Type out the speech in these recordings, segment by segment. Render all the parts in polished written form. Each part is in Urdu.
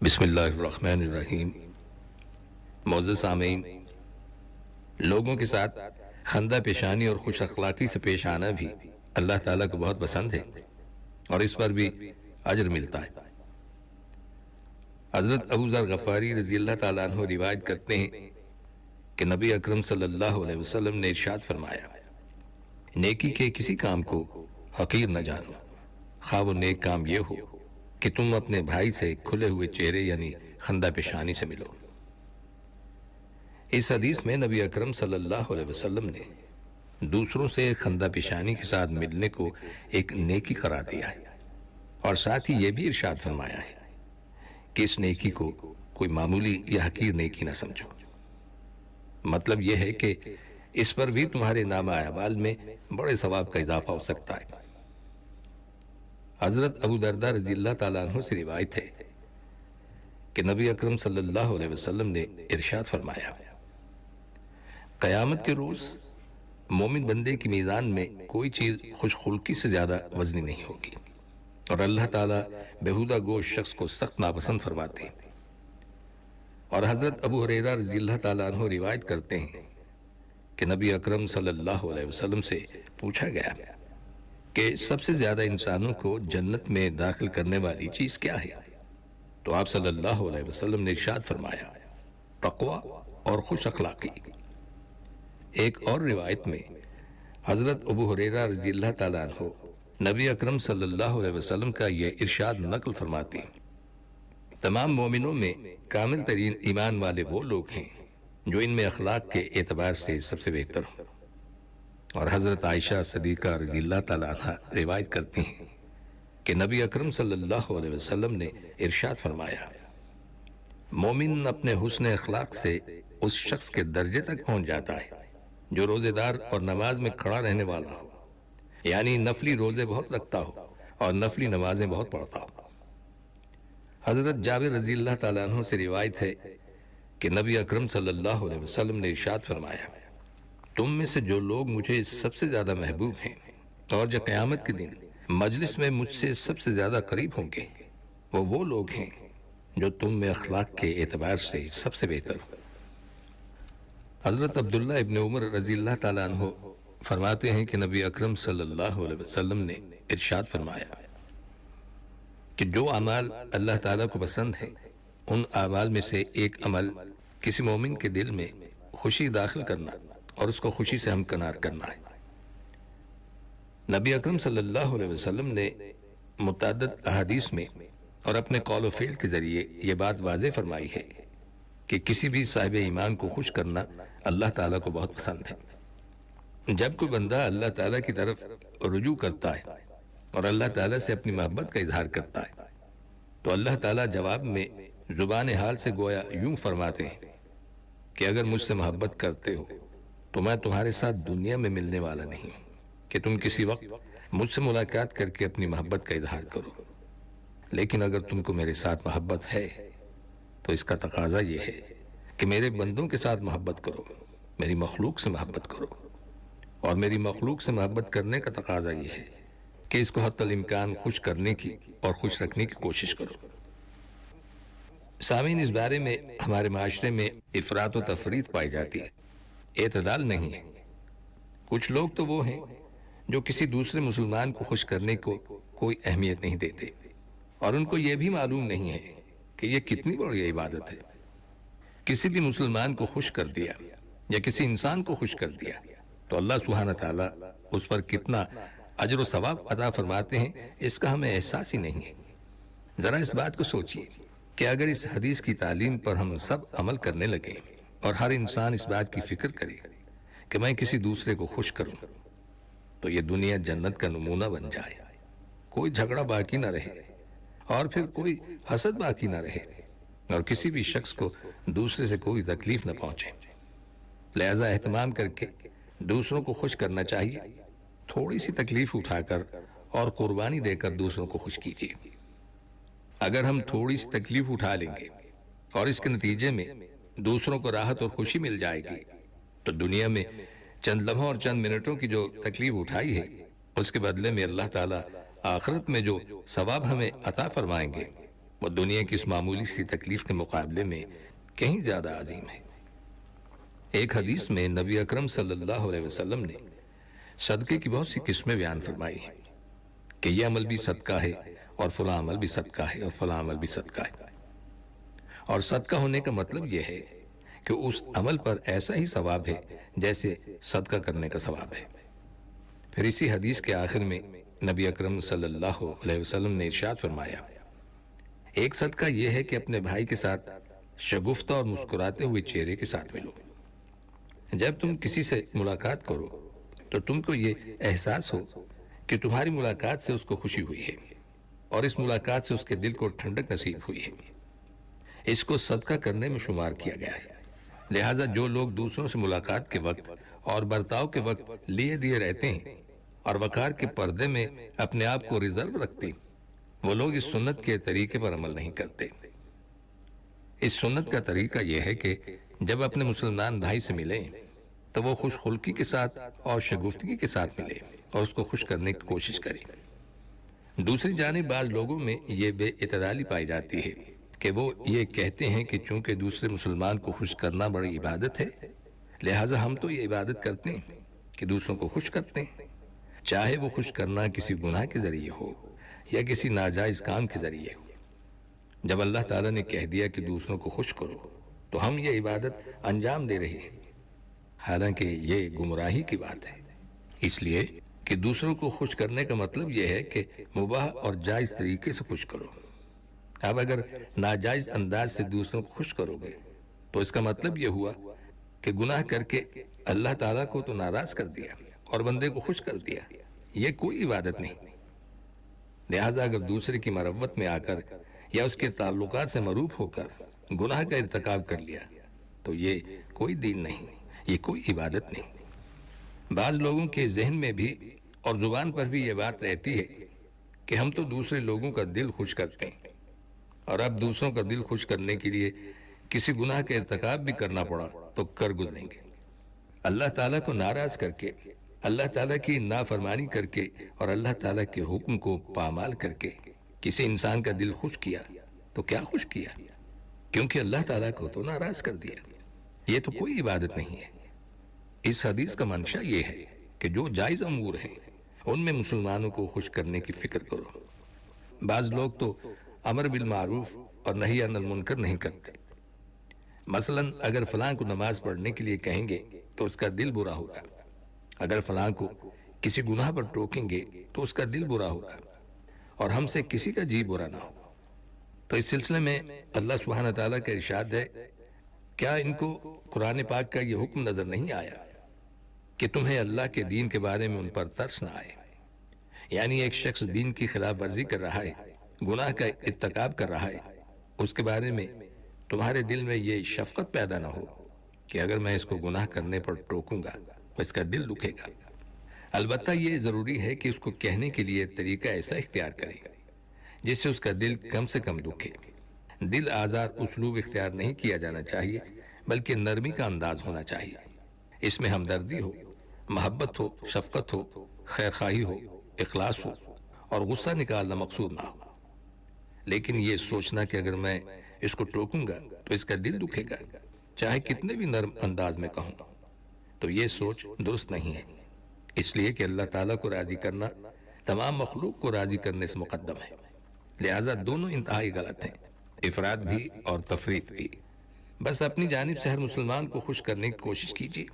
بسم اللہ الرحمن الرحیم۔ معزز سامعین، لوگوں کے ساتھ خندہ پیشانی اور خوش اخلاقی سے پیش آنا بھی اللہ تعالیٰ کو بہت پسند ہے اور اس پر بھی اجر ملتا ہے۔ حضرت ابو ذر غفاری رضی اللہ تعالیٰ عنہ روایت کرتے ہیں کہ نبی اکرم صلی اللہ علیہ وسلم نے ارشاد فرمایا، نیکی کے کسی کام کو حقیر نہ جانو، خواہ وہ نیک کام یہ ہو کہ تم اپنے بھائی سے کھلے ہوئے چہرے یعنی خندہ پیشانی سے ملو۔ اس حدیث میں نبی اکرم صلی اللہ علیہ وسلم نے دوسروں سے خندہ پیشانی کے ساتھ ملنے کو ایک نیکی قرار دیا ہے، اور ساتھ ہی یہ بھی ارشاد فرمایا ہے کہ اس نیکی کو کوئی معمولی یا حقیر نیکی نہ سمجھو۔ مطلب یہ ہے کہ اس پر بھی تمہارے نامہ اعمال میں بڑے ثواب کا اضافہ ہو سکتا ہے۔ حضرت ابو دردہ رضی اللہ تعالیٰ عنہ سے روایت ہے کہ نبی اکرم صلی اللہ علیہ وسلم نے ارشاد فرمایا، قیامت کے روز مومن بندے کی میزان میں کوئی چیز خوش خلقی سے زیادہ وزنی نہیں ہوگی، اور اللہ تعالیٰ بیہودہ گوش شخص کو سخت ناپسند فرماتے ہیں۔ اور حضرت ابو ہریرہ رضی اللہ تعالیٰ عنہ روایت کرتے ہیں کہ نبی اکرم صلی اللہ علیہ وسلم سے پوچھا گیا کہ سب سے زیادہ انسانوں کو جنت میں داخل کرنے والی چیز کیا ہے؟ تو آپ صلی اللہ علیہ وسلم نے ارشاد فرمایا، تقوی اور خوش اخلاقی۔ ایک اور روایت میں حضرت ابو ہریرہ رضی اللہ تعالیٰ عنہ نبی اکرم صلی اللہ علیہ وسلم کا یہ ارشاد نقل فرماتے ہیں، تمام مومنوں میں کامل ترین ایمان والے وہ لوگ ہیں جو ان میں اخلاق کے اعتبار سے سب سے بہتر ہوں۔ اور حضرت عائشہ صدیقہ رضی اللہ تعالیٰ عنہ روایت کرتی ہیں کہ نبی اکرم صلی اللہ علیہ وسلم نے ارشاد فرمایا، مومن اپنے حسن اخلاق سے اس شخص کے درجے تک پہنچ جاتا ہے جو روزے دار اور نماز میں کھڑا رہنے والا ہو، یعنی نفلی روزے بہت رکھتا ہو اور نفلی نمازیں بہت پڑھتا ہو۔ حضرت جابر رضی اللہ تعالیٰ عنہ سے روایت ہے کہ نبی اکرم صلی اللہ علیہ وسلم نے ارشاد فرمایا، تم میں سے جو لوگ مجھے سب سے زیادہ محبوب ہیں اور جو قیامت کے دن مجلس میں مجھ سے سب سے زیادہ قریب ہوں گے، وہ لوگ ہیں جو تم میں اخلاق کے اعتبار سے سب سے بہتر ہو۔ حضرت عبداللہ ابن عمر رضی اللہ تعالیٰ عنہ فرماتے ہیں کہ نبی اکرم صلی اللہ علیہ وسلم نے ارشاد فرمایا کہ جو اعمال اللہ تعالیٰ کو پسند ہیں ان اعمال میں سے ایک عمل کسی مومن کے دل میں خوشی داخل کرنا اور اس کو خوشی سے ہمکنار کرنا ہے۔ نبی اکرم صلی اللہ علیہ وسلم نے متعدد احادیث میں اور اپنے قول و فعل کے ذریعے یہ بات واضح فرمائی ہے کہ کسی بھی صاحب ایمان کو خوش کرنا اللہ تعالیٰ کو بہت پسند ہے۔ جب کوئی بندہ اللہ تعالیٰ کی طرف رجوع کرتا ہے اور اللہ تعالیٰ سے اپنی محبت کا اظہار کرتا ہے تو اللہ تعالیٰ جواب میں زبان حال سے گویا یوں فرماتے ہیں کہ اگر مجھ سے محبت کرتے ہو تو میں تمہارے ساتھ دنیا میں ملنے والا نہیں ہوں کہ تم کسی وقت مجھ سے ملاقات کر کے اپنی محبت کا اظہار کرو، لیکن اگر تم کو میرے ساتھ محبت ہے تو اس کا تقاضا یہ ہے کہ میرے بندوں کے ساتھ محبت کرو، میری مخلوق سے محبت کرو، اور میری مخلوق سے محبت کرنے کا تقاضا یہ ہے کہ اس کو حتی الامکان خوش کرنے کی اور خوش رکھنے کی کوشش کرو۔ سامعین، اس بارے میں ہمارے معاشرے میں افراط و تفریط پائی جاتی ہے، اعتدال نہیں ہے۔ کچھ لوگ تو وہ ہیں جو کسی دوسرے مسلمان کو خوش کرنے کو کوئی اہمیت نہیں دیتے، اور ان کو یہ بھی معلوم نہیں ہے کہ یہ کتنی بڑی عبادت ہے۔ کسی بھی مسلمان کو خوش کر دیا یا کسی انسان کو خوش کر دیا تو اللہ سبحانہ تعالیٰ اس پر کتنا اجر و ثواب عطا فرماتے ہیں، اس کا ہمیں احساس ہی نہیں ہے۔ ذرا اس بات کو سوچئے کہ اگر اس حدیث کی تعلیم پر ہم سب عمل کرنے لگیں اور ہر انسان اس بات کی فکر کرے کہ میں کسی دوسرے کو خوش کروں تو یہ دنیا جنت کا نمونہ بن جائے، کوئی جھگڑا باقی نہ رہے اور پھر کوئی حسد باقی نہ رہے، اور کسی بھی شخص کو دوسرے سے کوئی تکلیف نہ پہنچے۔ لہذا اہتمام کر کے دوسروں کو خوش کرنا چاہیے، تھوڑی سی تکلیف اٹھا کر اور قربانی دے کر دوسروں کو خوش کیجیے۔ اگر ہم تھوڑی سی تکلیف اٹھا لیں گے اور اس کے نتیجے میں دوسروں کو راحت اور خوشی مل جائے گی تو دنیا میں چند لمحوں اور چند منٹوں کی جو تکلیف اٹھائی ہے اس کے بدلے میں اللہ تعالیٰ آخرت میں جو ثواب ہمیں عطا فرمائیں گے وہ دنیا کی اس معمولی سی تکلیف کے مقابلے میں کہیں زیادہ عظیم ہے۔ ایک حدیث میں نبی اکرم صلی اللہ علیہ وسلم نے صدقے کی بہت سی قسمیں بیان فرمائی ہیں کہ یہ عمل بھی صدقہ ہے اور فلاں عمل بھی صدقہ ہے اور فلاں عمل بھی صدقہ ہے، اور صدقہ ہونے کا مطلب یہ ہے کہ اس عمل پر ایسا ہی ثواب ہے جیسے صدقہ کرنے کا ثواب ہے۔ پھر اسی حدیث کے آخر میں نبی اکرم صلی اللہ علیہ وسلم نے ارشاد فرمایا، ایک صدقہ یہ ہے کہ اپنے بھائی کے ساتھ شگفتہ اور مسکراتے ہوئے چہرے کے ساتھ ملو۔ جب تم کسی سے ملاقات کرو تو تم کو یہ احساس ہو کہ تمہاری ملاقات سے اس کو خوشی ہوئی ہے اور اس ملاقات سے اس کے دل کو ٹھنڈک نصیب ہوئی ہے۔ اس کو صدقہ کرنے میں شمار کیا گیا ہے۔ لہٰذا جو لوگ دوسروں سے ملاقات کے وقت اور برتاؤ کے وقت لیے دیے رہتے ہیں اور وقار کے پردے میں اپنے آپ کو ریزرو رکھتے ہیں، وہ لوگ اس سنت کے طریقے پر عمل نہیں کرتے۔ اس سنت کا طریقہ یہ ہے کہ جب اپنے مسلمان بھائی سے ملیں تو وہ خوش خلقی کے ساتھ اور شگفتگی کے ساتھ ملے اور اس کو خوش کرنے کی کوشش کرے۔ دوسری جانب بعض لوگوں میں یہ بے اعتدالی پائی جاتی ہے کہ وہ یہ کہتے ہیں کہ چونکہ دوسرے مسلمان کو خوش کرنا بڑی عبادت ہے، لہٰذا ہم تو یہ عبادت کرتے ہیں کہ دوسروں کو خوش کرتے ہیں، چاہے وہ خوش کرنا کسی گناہ کے ذریعے ہو یا کسی ناجائز کام کے ذریعے ہو۔ جب اللہ تعالیٰ نے کہہ دیا کہ دوسروں کو خوش کرو تو ہم یہ عبادت انجام دے رہے ہیں، حالانکہ یہ گمراہی کی بات ہے، اس لیے کہ دوسروں کو خوش کرنے کا مطلب یہ ہے کہ مباح اور جائز طریقے سے خوش کرو۔ اب اگر ناجائز انداز سے دوسروں کو خوش کرو گے تو اس کا مطلب یہ ہوا کہ گناہ کر کے اللہ تعالیٰ کو تو ناراض کر دیا اور بندے کو خوش کر دیا، یہ کوئی عبادت نہیں۔ لہٰذا اگر دوسرے کی مروت میں آ کر یا اس کے تعلقات سے مروب ہو کر گناہ کا ارتکاب کر لیا تو یہ کوئی دین نہیں، یہ کوئی عبادت نہیں۔ بعض لوگوں کے ذہن میں بھی اور زبان پر بھی یہ بات رہتی ہے کہ ہم تو دوسرے لوگوں کا دل خوش کرتے ہیں، اور اب دوسروں کا دل خوش کرنے کے لیے کسی گناہ کا ارتکاب بھی کرنا پڑا تو کر گزریں گے۔ اللہ تعالیٰ کو ناراض کر کے، اللہ تعالیٰ کی نافرمانی کر کے اور اللہ تعالیٰ کے حکم کو پامال کر کے کسی انسان کا دل خوش کیا تو کیا خوش کیا؟ کیونکہ اللہ تعالیٰ کو تو ناراض کر دیا۔ یہ تو کوئی عبادت نہیں ہے۔ اس حدیث کا منشا یہ ہے کہ جو جائز امور ہیں ان میں مسلمانوں کو خوش کرنے کی فکر کرو۔ بعض لوگ تو امر بالمعروف اور نہی عن المنکر نہیں کرتے۔ مثلا اگر فلاں کو نماز پڑھنے کے لیے کہیں گے تو اس کا دل برا ہوگا، اگر فلاں کو کسی گناہ پر ٹوکیں گے تو اس کا دل برا ہوگا، اور ہم سے کسی کا جی برا نہ ہو۔ تو اس سلسلے میں اللہ سبحانہ تعالیٰ کا ارشاد ہے، کیا ان کو قرآن پاک کا یہ حکم نظر نہیں آیا کہ تمہیں اللہ کے دین کے بارے میں ان پر ترس نہ آئے؟ یعنی ایک شخص دین کی خلاف ورزی کر رہا ہے، گناہ کا ارتکاب کر رہا ہے، اس کے بارے میں تمہارے دل میں یہ شفقت پیدا نہ ہو کہ اگر میں اس کو گناہ کرنے پر ٹوکوں گا تو اس کا دل دکھے گا۔ البتہ یہ ضروری ہے کہ اس کو کہنے کے لیے طریقہ ایسا اختیار کریں جس سے اس کا دل کم سے کم دکھے۔ دل آزار اسلوب اختیار نہیں کیا جانا چاہیے، بلکہ نرمی کا انداز ہونا چاہیے۔ اس میں ہمدردی ہو، محبت ہو، شفقت ہو، خیرخواہی ہو، اخلاص ہو، اور غصہ نکالنا مقصود نہ ہو۔ لیکن یہ سوچنا کہ اگر میں اس کو ٹوکوں گا تو اس کا دل دکھے گا، چاہے کتنے بھی نرم انداز میں کہوں، تو یہ سوچ درست نہیں ہے۔ اس لیے کہ اللہ تعالیٰ کو راضی کرنا تمام مخلوق کو راضی کرنے سے مقدم ہے، لہٰذا دونوں انتہائی غلط ہیں، افراد بھی اور تفریط بھی۔ بس اپنی جانب سے ہر مسلمان کو خوش کرنے کی کوشش کیجیے،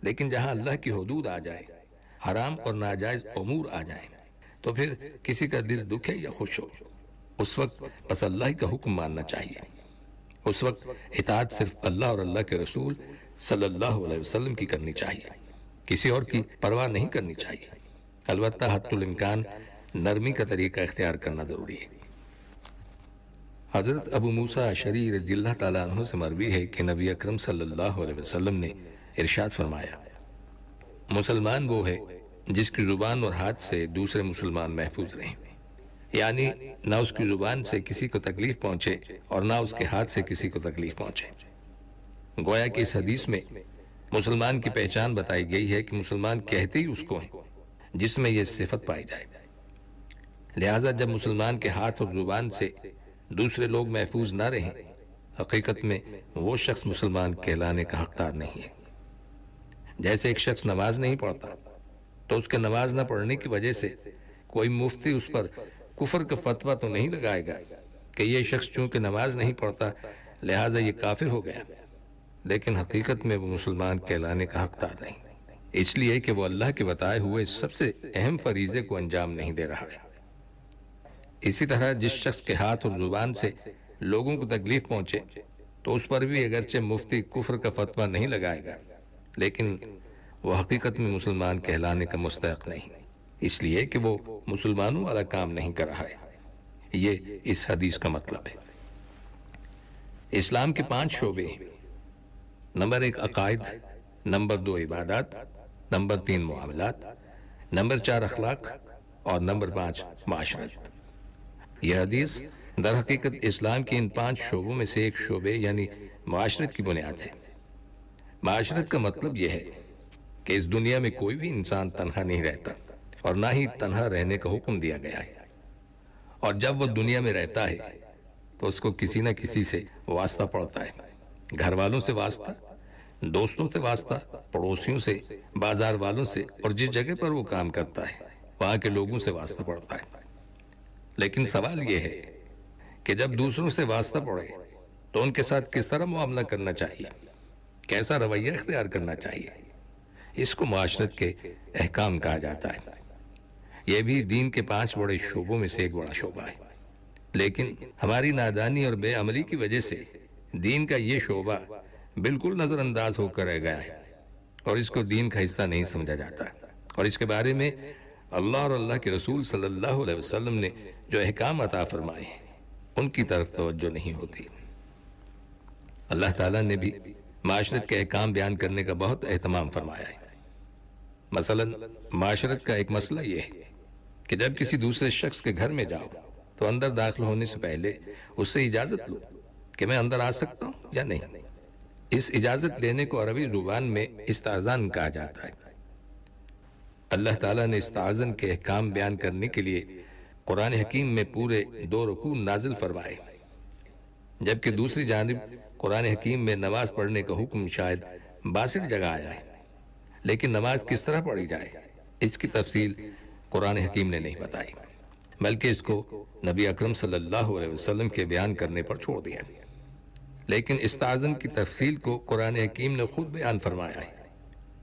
لیکن جہاں اللہ کی حدود آ جائے، حرام اور ناجائز امور آ جائیں، تو پھر کسی کا دل دکھے یا خوش ہو، اس وقت بس اللہ ہی کا حکم ماننا چاہیے۔ اس وقت اطاعت صرف اللہ اور اللہ کے رسول صلی اللہ علیہ وسلم کی کرنی چاہیے، کسی اور کی پرواہ نہیں کرنی چاہیے۔ البتہ حد الامکان نرمی کا طریقہ اختیار کرنا ضروری ہے۔ حضرت ابو موسیٰ اشعری رضی اللہ تعالیٰ عنہ سے مروی ہے کہ نبی اکرم صلی اللہ علیہ وسلم نے ارشاد فرمایا، مسلمان وہ ہے جس کی زبان اور ہاتھ سے دوسرے مسلمان محفوظ رہیں، یعنی نہ اس کی زبان سے کسی کو تکلیف پہنچے اور نہ اس کے ہاتھ سے کسی کو تکلیف پہنچے۔ گویا کہ اس حدیث میں مسلمان کی پہچان بتائی گئی ہے کہ مسلمان کہتے ہی اس کو ہیں جس میں یہ صفت پائی جائے۔ لہٰذا جب مسلمان کے ہاتھ اور زبان سے دوسرے لوگ محفوظ نہ رہیں، حقیقت میں وہ شخص مسلمان کہلانے کا حقدار نہیں ہے۔ جیسے ایک شخص نماز نہیں پڑھتا تو اس کے نماز نہ پڑھنے کی وجہ سے کوئی مفتی اس پر کفر کا فتویٰ تو نہیں لگائے گا کہ یہ شخص چونکہ نماز نہیں پڑھتا لہٰذا یہ کافر ہو گیا، لیکن حقیقت میں وہ مسلمان کہلانے کا حقدار نہیں، اس لیے کہ وہ اللہ کے بتائے ہوئے سب سے اہم فریضے کو انجام نہیں دے رہا ہے۔ اسی طرح جس شخص کے ہاتھ اور زبان سے لوگوں کو تکلیف پہنچے تو اس پر بھی اگرچہ مفتی کفر کا فتویٰ نہیں لگائے گا، لیکن وہ حقیقت میں مسلمان کہلانے کا مستحق نہیں، اس لیے کہ وہ مسلمانوں والا کام نہیں کر رہا ہے۔ یہ اس حدیث کا مطلب ہے۔ اسلام کے 5 شعبے ہیں۔ نمبر 1 عقائد، نمبر 2 عبادات، نمبر 3 معاملات، نمبر 4 اخلاق اور نمبر 5 معاشرت۔ یہ حدیث در حقیقت اسلام کے ان 5 شعبوں میں سے ایک شعبے یعنی معاشرت کی بنیاد ہے۔ معاشرت کا مطلب یہ ہے کہ اس دنیا میں کوئی بھی انسان تنہا نہیں رہتا اور نہ ہی تنہا رہنے کا حکم دیا گیا ہے، اور جب وہ دنیا میں رہتا ہے تو اس کو کسی نہ کسی سے واسطہ پڑتا ہے، گھر والوں سے واسطہ، دوستوں سے واسطہ، پڑوسیوں سے، بازار والوں سے، اور جس جگہ پر وہ کام کرتا ہے وہاں کے لوگوں سے واسطہ پڑتا ہے۔ لیکن سوال یہ ہے کہ جب دوسروں سے واسطہ پڑے تو ان کے ساتھ کس طرح معاملہ کرنا چاہیے، کیسا رویہ اختیار کرنا چاہیے، اس کو معاشرت کے احکام کہا جاتا ہے۔ یہ بھی دین کے 5 بڑے شعبوں میں سے ایک بڑا شعبہ ہے، لیکن ہماری نادانی اور بے عملی کی وجہ سے دین کا یہ شعبہ بالکل نظر انداز ہو کر رہ گیا ہے اور اس کو دین کا حصہ نہیں سمجھا جاتا، اور اس کے بارے میں اللہ اور اللہ کے رسول صلی اللہ علیہ وسلم نے جو احکام عطا فرمائے ہیں ان کی طرف توجہ نہیں ہوتی۔ اللہ تعالیٰ نے بھی معاشرت کے احکام بیان کرنے کا بہت اہتمام فرمایا ہے۔ مثلا معاشرت کا ایک مسئلہ یہ ہے کہ جب کسی دوسرے شخص کے گھر میں جاؤ تو اندر داخل ہونے سے پہلے اس سے اجازت لو کہ میں اندر آ سکتا ہوں یا نہیں۔ اس اجازت لینے کو عربی زبان میں استئذان کہا جاتا ہے۔ اللہ تعالیٰ نے استئذان کے احکام بیان کرنے کے لیے قرآن حکیم میں پورے 2 رکوع نازل فرمائے، جبکہ دوسری جانب قرآن حکیم میں نماز پڑھنے کا حکم شاید 62 جگہ آیا ہے، لیکن نماز کس طرح پڑھی جائے اس کی تفصیل قرآن حکیم نے نہیں بتائی، بلکہ اس کو نبی اکرم صلی اللہ علیہ وسلم کے بیان کرنے پر چھوڑ دیا۔ لیکن استئذان کی تفصیل کو قرآن حکیم نے خود بیان فرمایا ہے،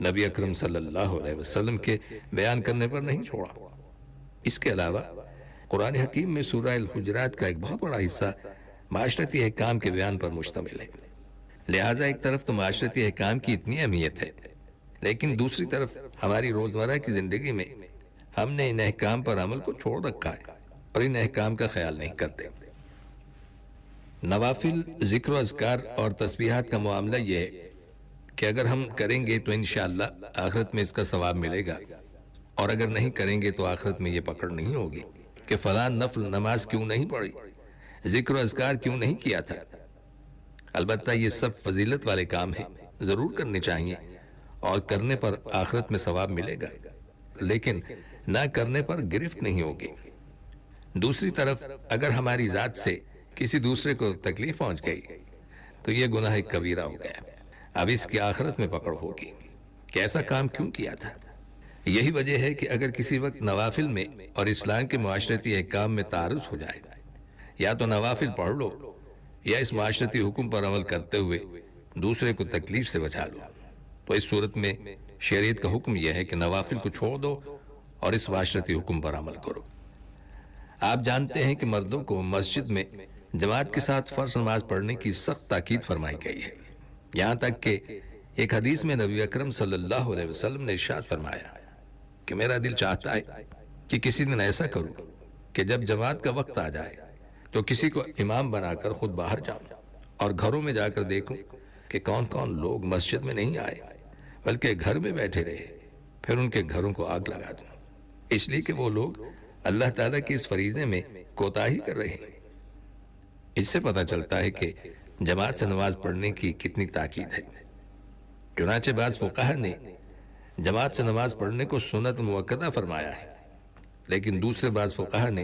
نبی اکرم صلی اللہ علیہ وسلم کے بیان کرنے پر نہیں چھوڑا۔ اس کے علاوہ قرآن حکیم میں سورہ الحجرات کا ایک بہت بڑا حصہ معاشرتی احکام کے بیان پر مشتمل ہے، لہٰذا ایک طرف تو معاشرتی احکام کی اتنی اہمیت ہے، لیکن دوسری طرف ہماری روزمرہ کی زندگی میں ہم نے ان احکام پر عمل کو چھوڑ رکھا ہے اور ان احکام کا خیال نہیں کرتے۔ نوافل، ذکر و اذکار اور تسبیحات کا معاملہ یہ ہے کہ اگر ہم کریں گے تو انشاءاللہ آخرت میں اس کا ثواب ملے گا، اور اگر نہیں کریں گے تو آخرت میں یہ پکڑ نہیں ہوگی کہ فلاں نفل نماز کیوں نہیں پڑھی، ذکر و اذکار کیوں نہیں کیا تھا۔ البتہ یہ سب فضیلت والے کام ہیں، ضرور کرنے چاہیے، اور کرنے پر آخرت میں ثواب ملے گا، لیکن نہ کرنے پر گرفت نہیں ہوگی۔ دوسری طرف اگر ہماری ذات سے کسی دوسرے کو تکلیف پہنچ گئی تو یہ گناہ کبیرہ ہو گیا، اب اس کی آخرت میں پکڑ ہوگی کہ ایسا کام کیوں کیا تھا۔ یہی وجہ ہے کہ اگر کسی وقت نوافل میں اور اسلام کے معاشرتی احکام میں تعارض ہو جائے، یا تو نوافل پڑھ لو یا اس معاشرتی حکم پر عمل کرتے ہوئے دوسرے کو تکلیف سے بچا لو، تو اس صورت میں شریعت کا حکم یہ ہے کہ نوافل کو چھوڑ دو اور اس معاشرتی حکم پر عمل کرو۔ آپ جانتے ہیں کہ مردوں کو مسجد میں جماعت کے ساتھ فرض نماز پڑھنے کی سخت تاکید فرمائی گئی ہے، یہاں تک کہ ایک حدیث میں نبی اکرم صلی اللہ علیہ وسلم نے ارشاد فرمایا کہ میرا دل چاہتا ہے کہ کسی دن ایسا کروں کہ جب جماعت کا وقت آ جائے تو کسی کو امام بنا کر خود باہر جاؤں اور گھروں میں جا کر دیکھوں کہ کون کون لوگ مسجد میں نہیں آئے بلکہ گھر میں بیٹھے رہے، پھر ان کے گھروں کو آگ لگا دوں، اس لیے کہ وہ لوگ اللہ تعالیٰ کی اس فریضے میں کوتاہی کر رہے ہیں۔ اس سے پتہ چلتا ہے کہ جماعت سے نماز پڑھنے کی کتنی تاکید ہے۔ چنانچہ بعض فقہا نے جماعت سے نماز پڑھنے کو سنت موقدہ فرمایا ہے، لیکن دوسرے بعض فقہا نے